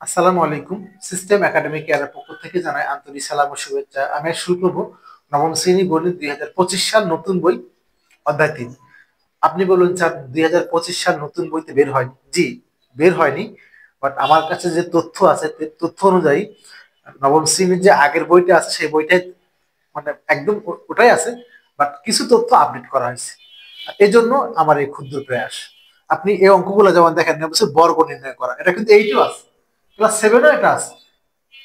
আসসালামু আলাইকুম। System academic এর পক্ষ থেকে জানাই আন্তরিক সালাম ও শুভেচ্ছা। আমি শুরু করব নবম শ্রেণী গণিত 2025 সাল নতুন বই অধ্যায় 3। আপনি বলুন স্যার 2025 সাল নতুন বইতে বের হয়নি? জি, বের হয়নি। বাট আমার কাছে যে তথ্য আছে তথ্য অনুযায়ী নবম শ্রেণীর যে আগের বইটা আছে সেই বইটাই মানে একদম ওটাই আছে, বাট কিছু তথ্য আপডেট করা হয়েছে। এই জন্য আমার এই ক্ষুদ্র প্রয়াস। আপনি এই অঙ্কগুলো যেমন দেখেন বর্গ নির্ণয় করা, এটা কিন্তু এইটও আছে, ক্লাস 7 এটা আছে।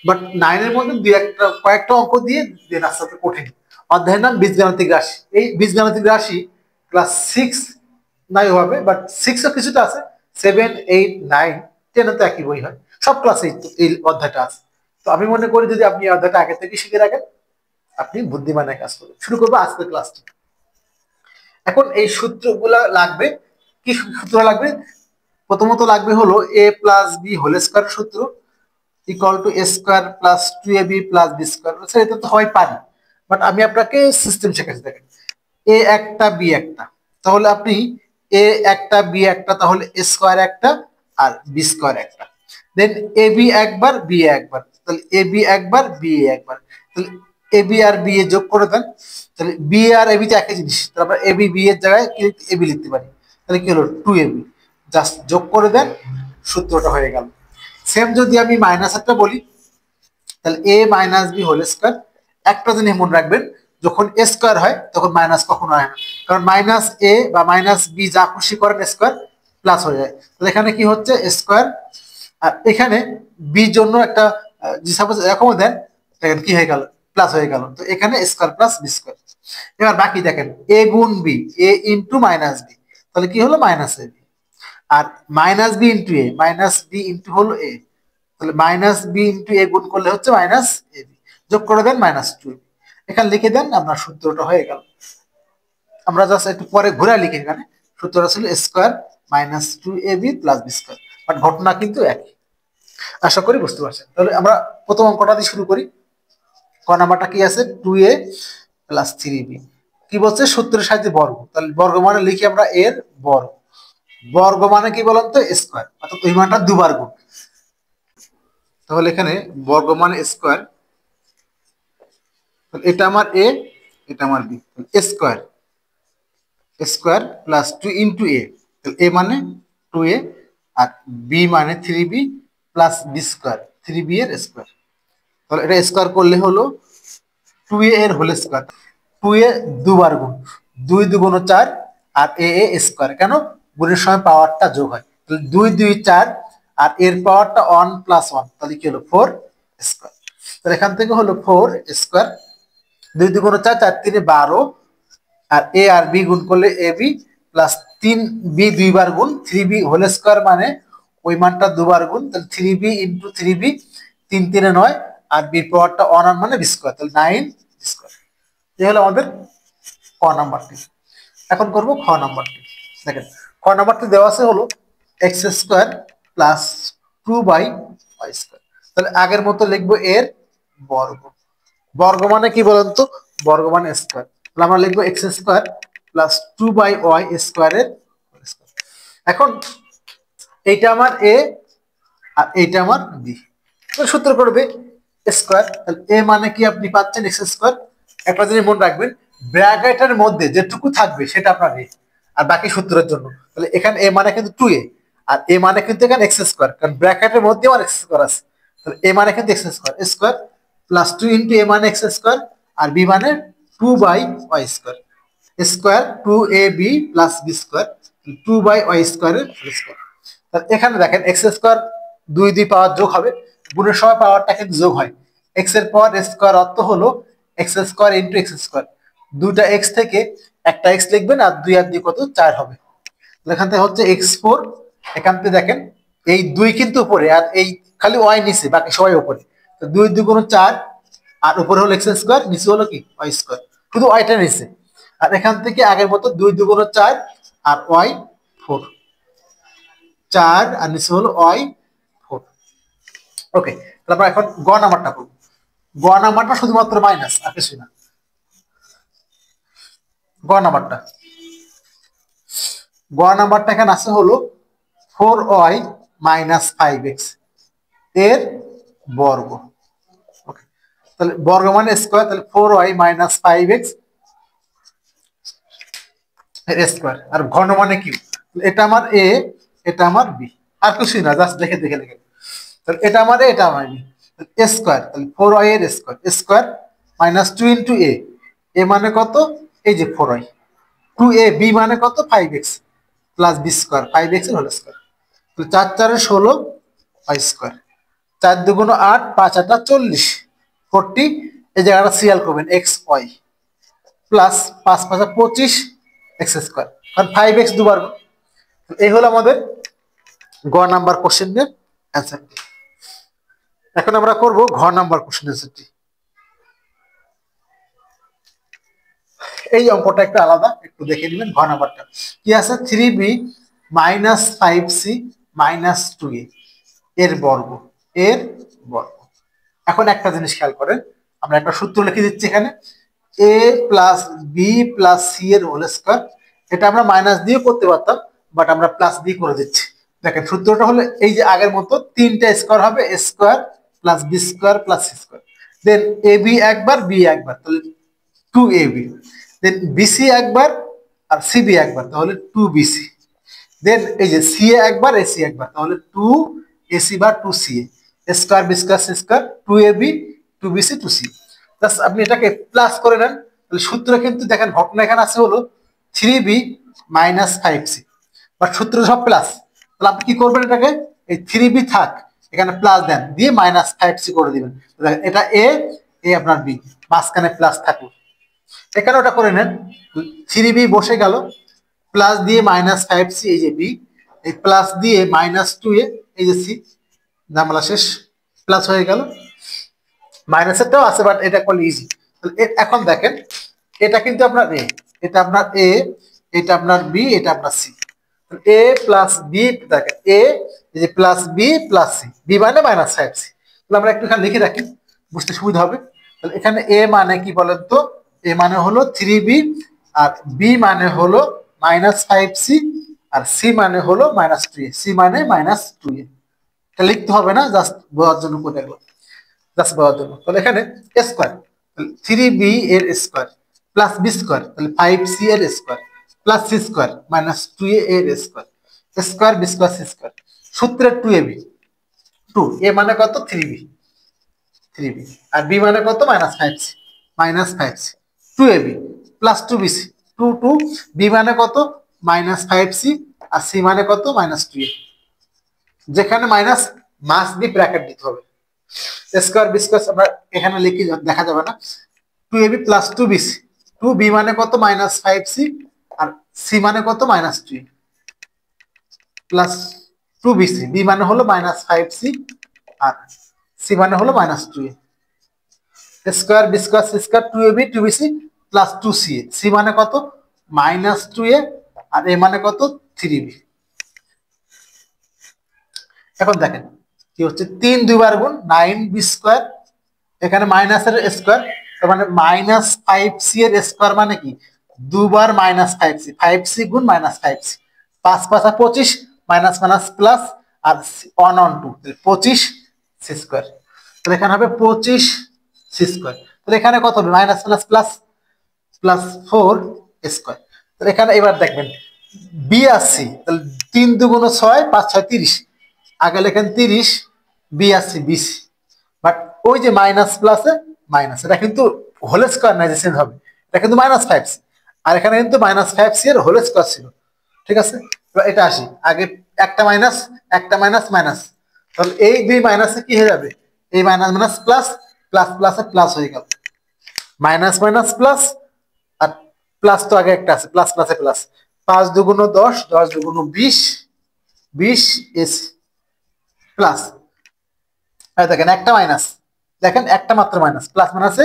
বাট 9 এর মধ্যে দুই একটা কয়েকটা অঙ্ক দিয়ে দেন আস্তে আস্তে কঠিন। অধ্যায়ের নাম বীজগাণিতিক রাশি। এই বীজগাণিতিক রাশি ক্লাস 6 নাই হবে, বাট 6 কিছুটা আছে। 7, 8, 9, 10 তো একই বই হয়, সব ক্লাসে এই অধ্যায়টা আছে। তো আমি মনে করি যদি আপনি এই অধ্যায়টা আগে থেকে শিখে রাখেন, আপনি বুদ্ধিমানের কাজ করবেন। শুরু করবো আজকের ক্লাসটি। এখন এই সূত্রগুলা লাগবে। কি সূত্র লাগবে? প্রথমত লাগবে হলো a plus B whole square সূত্র equal to A square plus 2ab plus B square. Sir এটা তো হয় পারি, বাট আমি আপনাকে সিস্টেম শেখাচ্ছি। দেখেন, এ একটা বি একটা, তাহলে আপনি এ একটা বি একটা, তাহলে এ স্কয়ার একটা আর বি স্কয়ার একটা। দেন এ বি একবার বি একবার, তাহলে এ বি একবার বি একবার, তাহলে A B R B A যোগ করে দেন। তাহলে বি আর এ বি তো একই জিনিস, তারপর এ বি বি এর জায়গায় এ বি লিখতে পারি। তাহলে কি হলো 2ab, জাস্ট যোগ করে দেন, সূত্রটা হয়ে গেল। সেম যদি আমি মাইনাস একটা বলি, তাহলে এ মাইনাস বি হোল স্কয়ার। একটা জিনিস মনে রাখবেন, যখন এ স্কয়ার হয় তখন মাইনাস কখনো হয় না, কারণ মাইনাস এ বা মাইনাস বি যা খুশি করেন স্কয়ার প্লাস হয়ে যায়। তাহলে এখানে কি হচ্ছে স্কয়ার, আর এখানে বি জন্য একটা সাপোজ এরকম দেন, দেখেন কি হয়ে গেল, প্লাস হয়ে গেল। তো এখানে স্কয়ার প্লাস বি স্কয়ার। এবার বাকি দেখেন এ গুণ বি, এ ইন্টু মাইনাস বি, তাহলে কি হলো minus A B. R minus B into A, minus B into হলো এ, তাহলে মাইনাস বি ইন্টু এ গুণ করলে হচ্ছে মাইনাস এ বি, যোগ করে দেন মাইনাস 2। এখানে লিখে দেন, আপনার সূত্রটা হয়ে গেল। আমরা জাস্ট একটু পরে ঘুরে লিখি। এখানে সূত্রটা ছিল square minus 2ab plus B square, but ঘটনা কিন্তু একই। আশা করি বুঝতে পারছেন। তাহলে আমরা প্রথম অঙ্কটা দিয়ে শুরু করি। ক নাম্বারটা কি আছে? 2a plus 3b। কি বলছে? সূত্রের সাহায্যে বর্গ। তাহলে বর্গ মানে লিখি আমরা এর বর্গ। বর্গ মানে কি বলেন তো? স্কোয়ার, অর্থাৎ ওই মানটা দুবার গুণ। তাহলে এখানে বর্গ মানে স্কোয়ার, এটা আমার এ, এটা আমার বি, স্কোয়ার স্কোয়ার প্লাস 2 × এ, এ মানে 2a, আর বি মানে 3b plus B square, 3b এর স্কোয়ার। তাহলে এটা স্কোয়ার করলে হলো 2a এর হোল স্কোয়ার। 2a দুবার গুণ, 2 2 4, আর এ স্কোয়ার। কেন? গুণের সময় পাওয়ারটা যোগ হয়। তাহলে 2 2 4, আর এর পাওয়ারটা 1 + 1, তাহলে কি হলো 4 স্কোয়ার। তাহলে এখান থেকে হলো 4 স্কোয়ার। 2 2 4, 4 3 12, আর এ আর বি গুণ করলে এ বি প্লাস 3b দুইবার গুণ 3b হোল স্কোয়ার, মানে ওই মানটা দুবার গুণ। তাহলে 3b ইন্টু 3b, 3 3 9, আর বির পাওয়ারটা 1 মানে বি স্কোয়ার, তাহলে 9 স্কোয়ার। এই হলো আমাদের ক নাম্বারটি। এখন করব খ নাম্বারটি। দেখেন, খ নাম্বারটি দেওয়া আছে হলো x square plus 2/y square. তাহলে আগের মতো লিখবো এর বর্গ। বর্গ মানে কি বলেন তো? বর্গ মানে স্কোয়ার। তাহলে আমরা লিখবো এক্স স্কোয়ার প্লাস 2/y স্কোয়ারের। এখন এইটা আমার এ আর এইটা আমার বি, সূত্র করবে স্কোয়ার। তাহলে এ মানে কি আপনি পাচ্ছেন এক্স স্কোয়ার। একটা জিনিস মনে রাখবেন, ব্র্যাকেটের মধ্যে যেটুকু থাকবে সেটা আপনার এ, আর বাকি সূত্রের জন্য। তাহলে এখানে এ মানে কিন্তু 2a, আর এ মানে কিন্তু এখানে এক্স স্কোয়ার, কারণ ব্র্যাকেটের মধ্যে আমার এক্স স্কোয়ার আছে। তাহলে এ মানে কিন্তু x square, square plus 2 × A মানে এক্স স্কোয়ার, আর বি মানে 2/y square. Square 2ab plus B square, 2/y স্কোয়ারের স্কোয়ার। এখানে দেখেন এক্স স্কোয়ার 2 2 পাওয়ার যোগ হবে, গুণের সময় পাওয়ারটা কিন্তু যোগ হয়। এক্স এর পাওয়ার স্কোয়ার অর্থ হলো x square into x square. দুইটা এক্স থেকে একটা এক্স লিখবেন, আর 2 আর 2 কত? 4 হবে। এখান থেকে হচ্ছে x4। এখান থেকে দেখেন এই 2 কিন্তু উপরে, আর এই খালি ওয়াই নিচে, বাকি সবাই উপরে। তো 2 2 4, আর উপরে হলো এক্স স্কোয়ার, নিচে হলো কি ওয়াই স্কোয়ার, শুধু ওয়াইটা নিচে। আর এখান থেকে আগের মতো 2 2 4, আর ওয়াই 4, 4 আর নিচে হলো ওয়াই 4। ওকে, তারপর এখন গ নাম্বারটা করব। গ নাম্বারটা শুধুমাত্র মাইনাস, আর কিছু না। গ নাম্বারটা, গ নাম্বারটা এখানে আছে হলো 4y - 5x এর বর্গ। ওকে, তাহলে বর্গ মানে স্কোয়ার, তাহলে 4y মাইনাস 5x এর স্কোয়ার। আর ঘন মানে কি, এটা আমার এ, এটা আমার বি, আর কিছুই না, জাস্ট দেখে দেখে লিখে। তাহলে এটা আমার এ, এটা আমার বি, স্কোয়ার, তাহলে 4y এর স্কোয়ার, স্কোয়ার মাইনাস 2 ইন্টু এ, এ মানে কত, এই যে 4y, 2a, বি মানে কত 5x plus B square, 5x এর হোল স্কোয়ার। তো 4 4 16 y স্কোয়ার, 4 2 8, 5 8 40, 40, এই জায়গাটা সিএল করবেন x y, plus 5 5 25 x square, কারণ 5x দুবার। এই হলো আমাদের গ নাম্বার কোশ্চেনের অ্যান্সারটি। এখন আমরা করব ঘ নাম্বার কোশ্চেন অ্যান্সারটি। এই অঙ্কটা একটু আলাদা, একটু দেখে নেবেন। ঘ নাম্বারটা কি আছে, 3b minus 5c minus 2a এর বর্গ, এর বর্গ। এখন একটা জিনিস খেয়াল করেন, আমরা একটা সূত্র লিখে দিচ্ছি এখানে, a plus B plus C এর হোল স্কোয়ার। এটা আমরা মাইনাস দিয়ে করতে পারতাম, বাট আমরা প্লাস দিয়ে করে দিচ্ছি। দেখেন সূত্রটা হলো এই যে আগের মতো, তিনটা স্কোয়ার হবে, A square plus B square plus C square, then A B একবার, বি একবার, তাহলে 2ab, দেন বিসি একবার আর সিবি একবার, তাহলে 2bc, দেন এই যে সি এ একবার, এসি একবার, তাহলে 2ac বা 2ca, square B square C square, 2ab 2bc 2c। Just আপনি এটাকে প্লাস করে নেন, তাহলে সূত্র কিন্তু দেখেন ঘটনা এখানে আছে হলো 3b মাইনাস 5c, বাট সূত্র সব প্লাস। তাহলে আপনি কি করবেন, এটাকে এই 3b থাক, এখানে প্লাস দেন, দিয়ে মাইনাস 5c করে দিবেন। এটা এ, এ আপনার বি, মাঝখানে প্লাস থাকলো, এখানে ওটা করে নেন। 3b বসে গেল, প্লাস দিয়ে মাইনাস 5c, এই যে বি, এই প্লাস দিয়ে মাইনাস 2a, এই যে সি, ঝামেলা শেষ, প্লাস হয়ে গেল। মাইনাসেরটাও আছে, বাট এটা করলে ইজি। এখন দেখেন এটা কিন্তু আপনার এ, এটা আপনার এ, এটা আপনার বি, এটা আপনার সি, এ প্লাস বি, দেখেন এ, এই যে plus B plus C, B মানে মাইনাস 5c। তাহলে আমরা একটু এখানে লিখে রাখি, বুঝতে সুবিধা হবে। তাহলে এখানে এ মানে কি বলেন তো, এ মানে হলো 3b, আর বি মানে হলো মাইনাস 5c, আর সি মানে হলো মাইনাস 2a, সি মানে মাইনাস 2a। এটা লিখতে হবে না, জাস্ট বোঝার জন্য করে রাখলাম, জাস্ট বোঝার জন্য। তাহলে এখানে স্কোয়ার, তাহলে 3b এর স্কোয়ার প্লাস বি স্কোয়ার, তাহলে 5c এর square plus C square minus 2a এর square, square B square C square, সূত্রের 2ab, 2 এ মানে কত 3b, 3b, আর বি মানে কত minus 5c, minus 5c, 2ab plus 2bc, 2 2, B মানে কত মাইনাস 5c, আর সি মানে কত মাইনাস 2a, যেখানে মাইনাস মাস দিয়ে ব্র্যাকেট দিতে হবে। স্কোয়ার বি স্কোয়ার আমরা এখানে লিখি, দেখা যাবে না, 2ab প্লাস 2bc, 2b মানে কত মাইনাস 5c, আর সি মানে কত minus 2a, plus 2bc, B মানে হলো মাইনাস 5c, আর সি মানে হলো minus 2a, square B square C square, 2ab 2bc plus 2ca, C মানে কত মাইনাস 2a, আর এ মানে কত 3b। এখন দেখেন কি হচ্ছে, 3 দুইবার গুণ 9b স্কোয়ার, এখানে মাইনাসের স্কোয়ার, তার মানে মাইনাস 5c এর স্কোয়ার মানে কি দুবার মাইনাস 5c, 5c গুণ minus 5c, 5 5 25, minus minus plus, আর 1 on 2, 25 সি স্কোয়ার, তাহলে এখানে হবে 25 সি স্কোয়ার। তাহলে এখানে কত হবে minus plus plus, plus 4 square. তাহলে এখানে এবার দেখবেন বি আর সি, তাহলে 3 2 6, 5 6 30, আগে লেখেন 30, বি আর সি বিসি, বাট ওই যে মাইনাস প্লাসে মাইনাস, এটা কিন্তু হোল স্কোয়ার নাই যে চেঞ্জ হবে, এটা কিন্তু মাইনাস 5c, আর এখানে কিন্তু মাইনাস 5c এর হোল স্কোয়ার ছিল, ঠিক আছে। এবার এটা আসি, আগে একটা মাইনাস, একটা মাইনাস মাইনাস, তাহলে এই দুই মাইনাসে কি হয়ে যাবে, এই মাইনাস মাইনাস প্লাস, প্লাস প্লাসে প্লাস হয়ে গেল, মাইনাস মাইনাস প্লাস, আর প্লাস তো আগে একটা আছে, প্লাস প্লাসে প্লাস, 5 2 10, 10 2 20, 20 এসি প্লাস, দেখেন একটা মাইনাস, দেখেন একটা মাত্র মাইনাস, প্লাস মাইনাসে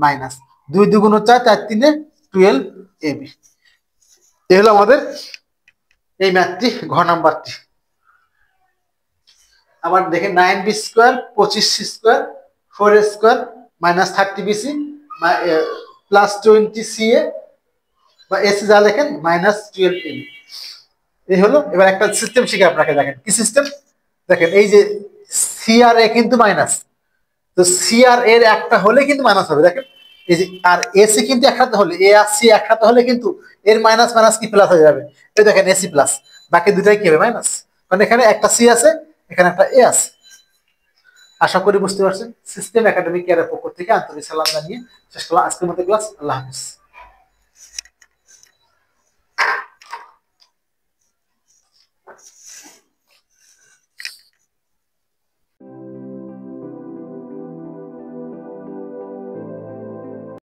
মাইনাস, 2 2 4, 4 3 12 ab। এই হলো আমাদের এই ম্যাথটি, ঘ নাম্বারটি। আবার দেখেন 9b square 25c square 4a square minus 30bc plus 20ca, বা এসি যা লেখেন মাইনাস 12ab। এই হলো, এবার একটা সিস্টেম শিখে আপনাকে, দেখেন কি সিস্টেম, দেখেন এই যে সি আর এ কিন্তু মাইনাস, তো সি আর এর একটা হলে কিন্তু মাইনাস হবে, দেখেন এই যে, আর এসি কিন্তু একসাথে হলে, এ আর সি একসাথে হলে কিন্তু এর মাইনাস মাইনাস কি প্লাস হয়ে যাবে, এই দেখেন এসি প্লাস, বাকি দুটাই কি হবে মাইনাস, কারণ এখানে একটা সি আছে, এখানে একটা এ আছে। আশা করি বুঝতে পারছেন। সিস্টেম একাডেমিক কেয়ারের পক্ষ থেকে আন্তরিক সালাম জানিয়ে শেষ করলাম আজকের মতো ক্লাস। আল্লাহ হাফিজ।